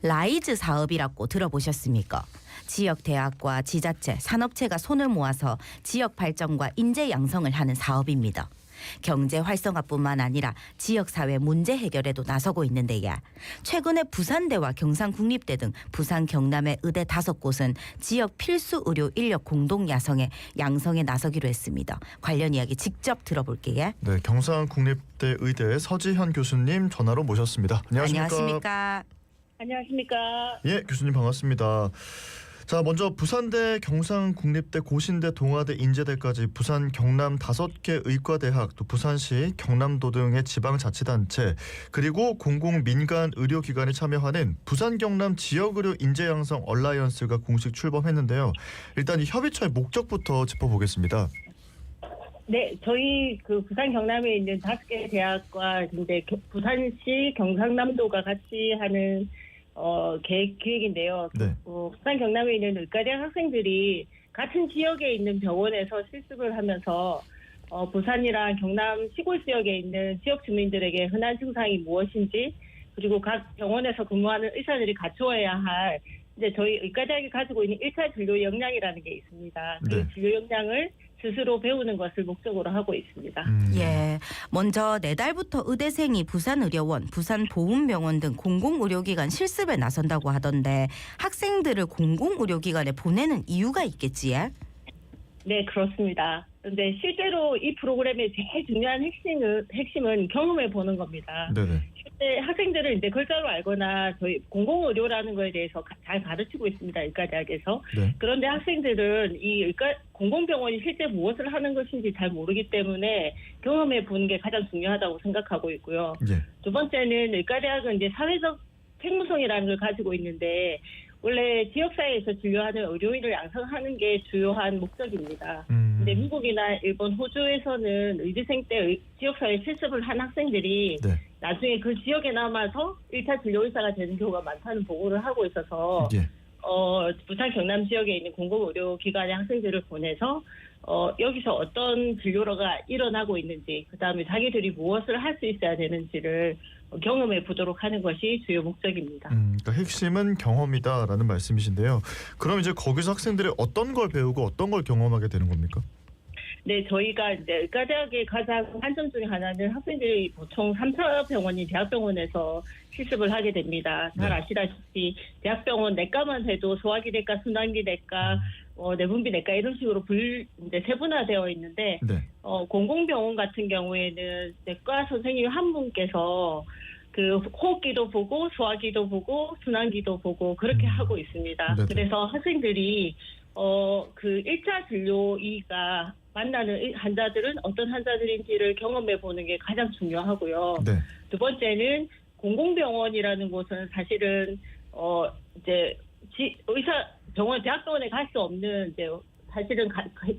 라이즈 사업이라고 들어보셨습니까? 지역 대학과 지자체, 산업체가 손을 모아서 지역 발전과 인재 양성을 하는 사업입니다. 경제 활성화뿐만 아니라 지역사회 문제 해결에도 나서고 있는데요. 최근에 부산대와 경상국립대 등 부산 경남의 의대 5곳은 지역 필수 의료 인력 공동 양성에 나서기로 했습니다. 관련 이야기 직접 들어볼게요. 네, 경상국립대 의대 서지현 교수님 전화로 모셨습니다. 안녕하십니까? 안녕하십니까? 예, 교수님 반갑습니다. 자, 먼저 부산대, 경상국립대, 고신대, 동아대, 인제대까지 부산, 경남 5개 의과대학, 또 부산시, 경남도 등의 지방자치단체, 그리고 공공민간 의료기관이 참여하는 부산, 경남 지역의료 인재양성 얼라이언스가 공식 출범했는데요. 일단 이 협의체의 목적부터 짚어보겠습니다. 네, 저희 부산 경남에 있는 5개 대학과 근데 부산시, 경상남도가 같이 하는 기획인데요. 네. 부산 경남에 있는 의과대학 학생들이 같은 지역에 있는 병원에서 실습을 하면서 부산이랑 경남 시골 지역에 있는 지역 주민들에게 흔한 증상이 무엇인지, 그리고 각 병원에서 근무하는 의사들이 갖추어야 할 이제 저희 의과대학이 가지고 있는 1차 진료 역량이라는 게 있습니다. 그 네. 진료 역량을 스스로 배우는 것을 목적으로 하고 있습니다. 예, 먼저 내달부터 의대생이 부산의료원, 부산보훈병원 등 공공의료기관 실습에 나선다고 하던데 학생들을 공공의료기관에 보내는 이유가 있겠지요? 네, 그렇습니다. 그런데 실제로 이 프로그램의 제일 중요한 핵심은 경험해 보는 겁니다. 네네. 실제 학생들은 이제 글자로 알거나 저희 공공의료라는 거에 대해서 잘 가르치고 있습니다. 의과대학에서. 네. 그런데 학생들은 이 공공병원이 실제 무엇을 하는 것인지 잘 모르기 때문에 경험해 보는 게 가장 중요하다고 생각하고 있고요. 예. 두 번째는 의과대학은 이제 사회적 책무성이라는 걸 가지고 있는데 원래 지역사회에서 진료하는 의료인을 양성하는 게 주요한 목적입니다. 근데 미국이나 일본, 호주에서는 의대생 때 지역사회 실습을 한 학생들이 네. 나중에 그 지역에 남아서 1차 진료의사가 되는 경우가 많다는 보고를 하고 있어서 예. 부산 경남 지역에 있는 공공의료기관의 학생들을 보내서 여기서 어떤 진료가 일어나고 있는지, 그다음에 자기들이 무엇을 할 수 있어야 되는지를 경험해 보도록 하는 것이 주요 목적입니다. 그러니까 핵심은 경험이다라는 말씀이신데요. 그럼 이제 거기서 학생들이 어떤 걸 배우고 어떤 걸 경험하게 되는 겁니까? 네, 저희가 이제 의과대학의 가장 한점 중에 하나는 학생들이 보통 3차 병원인 대학병원에서 실습을 하게 됩니다. 잘 네. 아시다시피 대학병원 내과만 해도 소화기내과, 순환기내과, 내분비내과 이런 식으로 이제 세분화되어 있는데, 네. 공공병원 같은 경우에는 내과 선생님 한 분께서 그 호흡기도 보고 소화기도 보고 순환기도 보고 그렇게 하고 있습니다. 네네. 그래서 학생들이 그 1차 진료의가 만나는 환자들은 어떤 환자들인지를 경험해 보는 게 가장 중요하고요. 네. 두 번째는 공공병원이라는 곳은 사실은 이제 병원 대학병원에 갈 수 없는 이제 사실은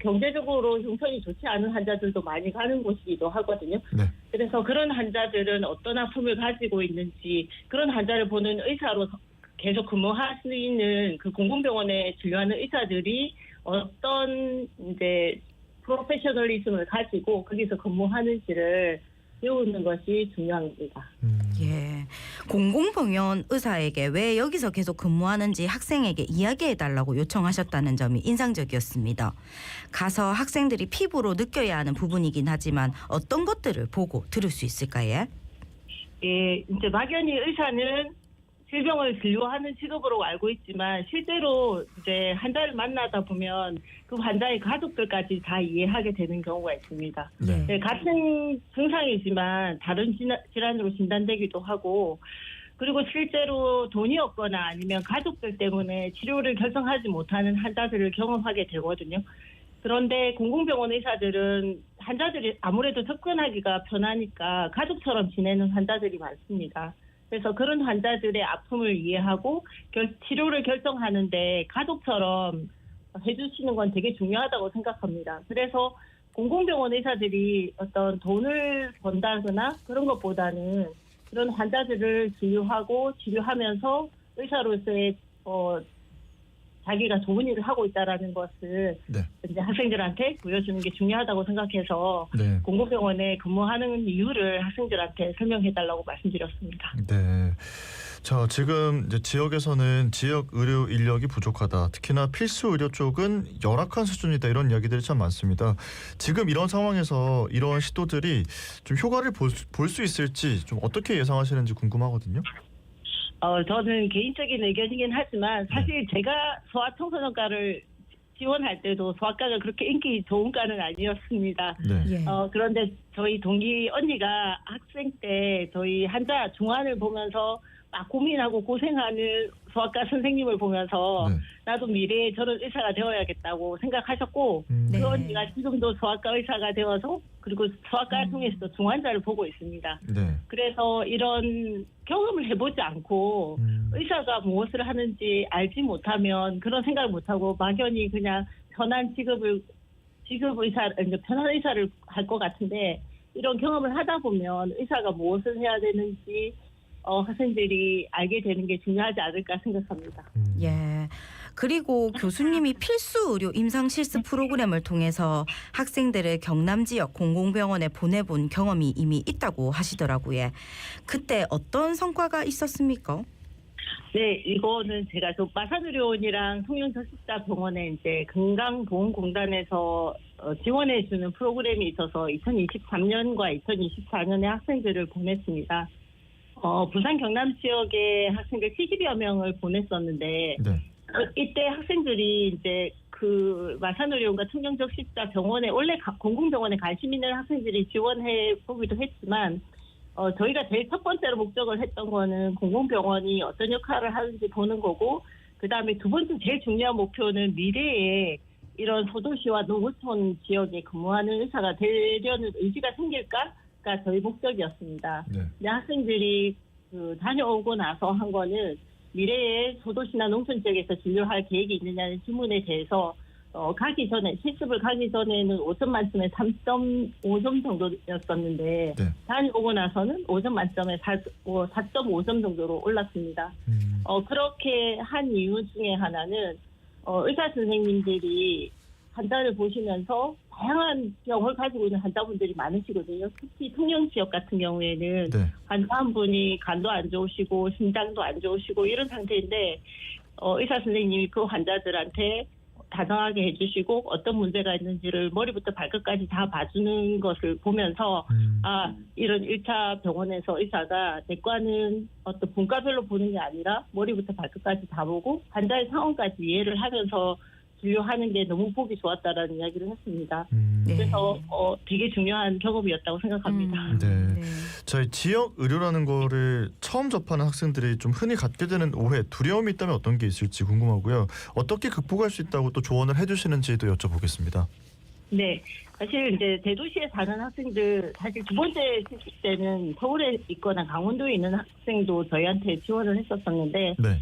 경제적으로 형편이 좋지 않은 환자들도 많이 가는 곳이기도 하거든요. 네. 그래서 그런 환자들은 어떤 아픔을 가지고 있는지, 그런 환자를 보는 의사로 계속 근무할 수 있는 그 공공병원에 진료하는 의사들이 어떤 이제 프로페셔널리즘을 가지고 거기서 근무하는지를 배우는 것이 중요합니다. 예, 공공병원 의사에게 왜 여기서 계속 근무하는지 학생에게 이야기해달라고 요청하셨다는 점이 인상적이었습니다. 가서 학생들이 피부로 느껴야 하는 부분이긴 하지만 어떤 것들을 보고 들을 수 있을까요? 예, 이제 막연히 의사는 질병을 진료하는 직업으로 알고 있지만 실제로 이제 환자를 만나다 보면 그 환자의 가족들까지 다 이해하게 되는 경우가 있습니다. 네. 네, 같은 증상이지만 다른 질환으로 진단되기도 하고, 그리고 실제로 돈이 없거나 아니면 가족들 때문에 치료를 결정하지 못하는 환자들을 경험하게 되거든요. 그런데 공공병원 의사들은 환자들이 아무래도 접근하기가 편하니까 가족처럼 지내는 환자들이 많습니다. 그래서 그런 환자들의 아픔을 이해하고 치료를 결정하는데 가족처럼 해주시는 건 되게 중요하다고 생각합니다. 그래서 공공병원 의사들이 어떤 돈을 번다거나 그런 것보다는 그런 환자들을 진료하고 치료하면서 의사로서의 자기가 좋은 일을 하고 있다라는 것을 네. 이제 학생들한테 보여주는 게 중요하다고 생각해서 네. 공공병원에 근무하는 이유를 학생들한테 설명해달라고 말씀드렸습니다. 네. 자, 지금 이제 지역에서는 지역 의료 인력이 부족하다. 특히나 필수 의료 쪽은 열악한 수준이다. 이런 이야기들이 참 많습니다. 지금 이런 상황에서 이런 시도들이 좀 효과를 볼 수 있을지 좀 어떻게 예상하시는지 궁금하거든요. 저는 개인적인 의견이긴 하지만 사실 제가 소아청소년과를 지원할 때도 소아과가 그렇게 인기 좋은 과는 아니었습니다. 네. 예. 그런데 저희 동기 언니가 학생 때 저희 환자 중환을 보면서 막 고민하고 고생하는 소아과 선생님을 보면서 네. 나도 미래에 저런 의사가 되어야겠다고 생각하셨고 네. 그 언니가 지금도 소아과 의사가 되어서 그리고 소아과를 통해서 중환자를 보고 있습니다. 네. 그래서 이런 경험을 해보지 않고 의사가 무엇을 하는지 알지 못하면 그런 생각을 못하고 막연히 그냥 편한 편한 의사를 할 것 같은데 이런 경험을 하다 보면 의사가 무엇을 해야 되는지 학생들이 알게 되는 게 중요하지 않을까 생각합니다. 예. 그리고 교수님이 필수 의료 임상 실습 프로그램을 통해서 학생들을 경남 지역 공공병원에 보내본 경험이 이미 있다고 하시더라고요. 그때 어떤 성과가 있었습니까? 네, 이거는 제가 마산의료원이랑 통영저식자병원에 이제 건강보험공단에서 지원해주는 프로그램이 있어서 2023년과 2024년에 학생들을 보냈습니다. 부산 경남 지역의 학생들 70여 명을 보냈었는데 네. 이때 학생들이 이제 그 마산의료원과 통영적십자병원에 원래 공공병원에 관심 있는 학생들이 지원해 보기도 했지만 저희가 제일 첫 번째로 목적을 했던 거는 공공병원이 어떤 역할을 하는지 보는 거고 그다음에 두 번째 제일 중요한 목표는 미래에 이런 소도시와 농어촌 지역에 근무하는 의사가 되려는 의지가 생길까가 저희 목적이었습니다. 네. 근데 학생들이 다녀오고 나서 한 거는 미래에 소도시나 농촌 지역에서 진료할 계획이 있느냐는 질문에 대해서 가기 전에 실습을 가기 전에는 5점 만점에 3.5점 정도였었는데 네. 다녀오고 나서는 5점 만점에 4.5점 정도로 올랐습니다. 그렇게 한 이유 중에 하나는 의사 선생님들이 환자를 보시면서 다양한 병을 가지고 있는 환자분들이 많으시거든요. 특히 통영 지역 같은 경우에는 네. 환자 한 분이 간도 안 좋으시고 심장도 안 좋으시고 이런 상태인데 의사 선생님이 그 환자들한테 다정하게 해주시고 어떤 문제가 있는지를 머리부터 발끝까지 다 봐주는 것을 보면서 이런 1차 병원에서 의사가 내과는 어떤 분과별로 보는 게 아니라 머리부터 발끝까지 다 보고 환자의 상황까지 이해를 하면서 진료하는 게 너무 보기 좋았다라는 이야기를 했습니다. 네. 그래서 되게 중요한 경험이었다고 생각합니다. 네. 저희 지역 의료라는 거를 처음 접하는 학생들이 좀 흔히 갖게 되는 오해, 두려움이 있다면 어떤 게 있을지 궁금하고요. 어떻게 극복할 수 있다고 또 조언을 해주시는지도 여쭤보겠습니다. 네. 사실 이제 대도시에 사는 학생들 사실 두 번째 실습 때는 서울에 있거나 강원도에 있는 학생도 저희한테 지원을 했었었는데 네.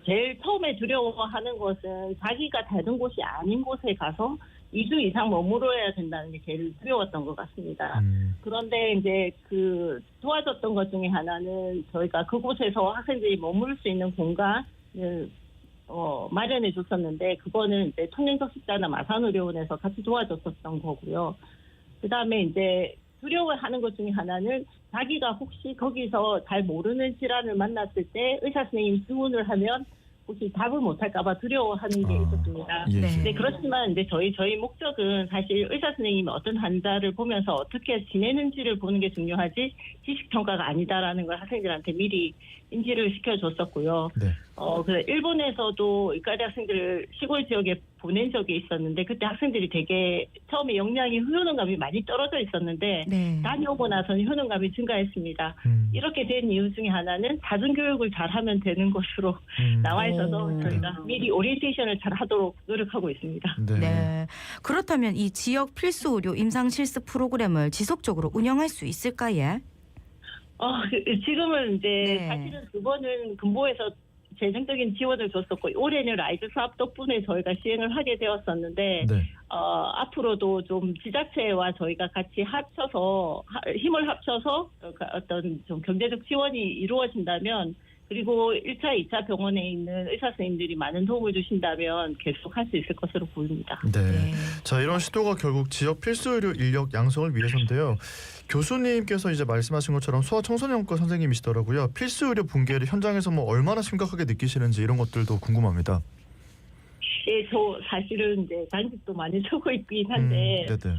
제일 처음에 두려워하는 것은 자기가 다른 곳이 아닌 곳에 가서 2주 이상 머물러야 된다는 게 제일 두려웠던 것 같습니다. 그런데 이제 도와줬던 것 중에 하나는 저희가 그곳에서 학생들이 머무를 수 있는 공간을 마련해 줬었는데 그거는 이제 통영적십자나 마산의료원에서 같이 도와줬었던 거고요. 그다음에 이제 두려워하는 것 중에 하나는 자기가 혹시 거기서 잘 모르는 질환을 만났을 때 의사 선생님 지원을 하면 혹시 답을 못할까봐 두려워하는 게 있었습니다. 예. 네. 네, 그렇지만 이제 저희 목적은 사실 의사 선생님이 어떤 환자를 보면서 어떻게 지내는지를 보는 게 중요하지 지식 평가가 아니다라는 걸 학생들한테 미리 인지를 시켜줬었고요. 네. 그래 일본에서도 의과대 학생들을 시골 지역에 보낸 적이 있었는데 그때 학생들이 되게 처음에 역량이 효능감이 많이 떨어져 있었는데 네. 다녀오고 나서는 효능감이 증가했습니다. 이렇게 된 이유 중에 하나는 사전 교육을 잘하면 되는 것으로 나와 있어서 오. 저희가 미리 오리엔테이션을 잘 하도록 노력하고 있습니다. 네. 네. 그렇다면 이 지역 필수 의료 임상 실습 프로그램을 지속적으로 운영할 수 있을까요? 지금은 이제 네. 사실은 두 번은 근보에서 재정적인 지원을 줬었고 올해는 라이즈 사업 덕분에 저희가 시행을 하게 되었었는데 네. 앞으로도 좀 지자체와 저희가 같이 합쳐서 힘을 합쳐서 어떤 좀 경제적 지원이 이루어진다면 그리고 1차, 2차 병원에 있는 의사 선생님들이 많은 도움을 주신다면 계속 할 수 있을 것으로 보입니다. 네. 자, 이런 시도가 결국 지역 필수 의료 인력 양성을 위해서인데요. 교수님께서 이제 말씀하신 것처럼 소아청소년과 선생님이시더라고요. 필수 의료 붕괴를 현장에서 뭐 얼마나 심각하게 느끼시는지 이런 것들도 궁금합니다. 예, 저 사실은 이제 당직도 많이 서고 있긴 한데 네네.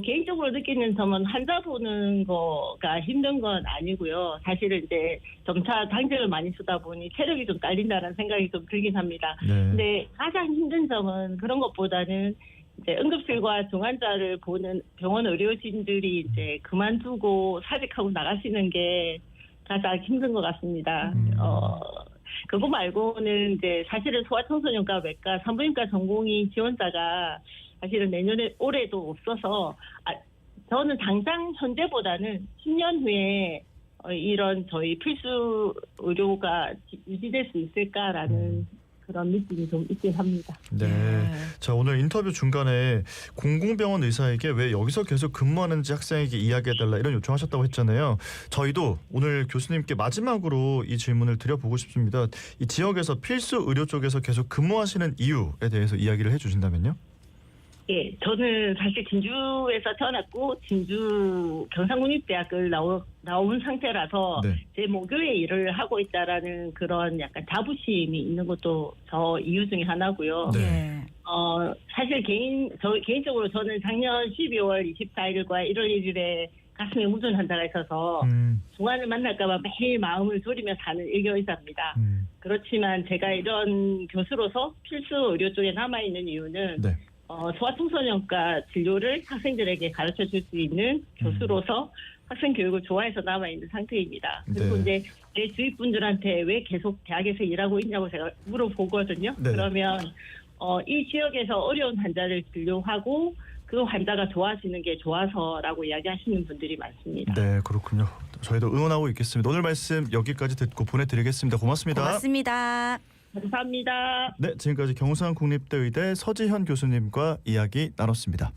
개인적으로 느끼는 점은 환자 보는 거가 힘든 건 아니고요. 사실은 이제 점차 당직을 많이 쓰다 보니 체력이 좀 딸린다는 생각이 좀 들긴 합니다. 네. 근데 가장 힘든 점은 그런 것보다는 이제 응급실과 중환자를 보는 병원 의료진들이 이제 그만두고 사직하고 나가시는 게 가장 힘든 것 같습니다. 그거 말고는 이제 사실은 소아청소년과 외과, 산부인과 전공의 지원자가 사실은 내년에 올해도 없어서 저는 당장 현재보다는 10년 후에 이런 저희 필수 의료가 유지될 수 있을까라는 그런 느낌이 좀 있긴 합니다. 네. 자, 오늘 인터뷰 중간에 공공병원 의사에게 왜 여기서 계속 근무하는지 학생에게 이야기해달라 이런 요청하셨다고 했잖아요. 저희도 오늘 교수님께 마지막으로 이 질문을 드려보고 싶습니다. 이 지역에서 필수 의료 쪽에서 계속 근무하시는 이유에 대해서 이야기를 해주신다면요. 예, 저는 사실 진주에서 태어났고 진주 경상국립대학을 나온 상태라서 네. 제 모교의 일을 하고 있다라는 그런 약간 자부심이 있는 것도 저 이유 중에 하나고요. 네. 사실 개인적으로 저는 작년 12월 24일과 1월 1일에 가슴에 묻은 환자가 있어서 중환을 만날까봐 매일 마음을 졸이며 사는 일교의사입니다. 그렇지만 제가 이런 교수로서 필수 의료 쪽에 남아있는 이유는 네. 소아청소년과 진료를 학생들에게 가르쳐 줄 수 있는 교수로서 학생 교육을 좋아해서 남아있는 상태입니다. 그리고 네. 이제 내 주위 분들한테 왜 계속 대학에서 일하고 있냐고 제가 물어보거든요. 네. 그러면 이 지역에서 어려운 환자를 진료하고 그 환자가 좋아지는 게 좋아서라고 이야기하시는 분들이 많습니다. 네, 그렇군요. 저희도 응원하고 있겠습니다. 오늘 말씀 여기까지 듣고 보내드리겠습니다. 고맙습니다. 고맙습니다. 감사합니다. 네, 지금까지 경상국립대 의대 서지현 교수님과 이야기 나눴습니다.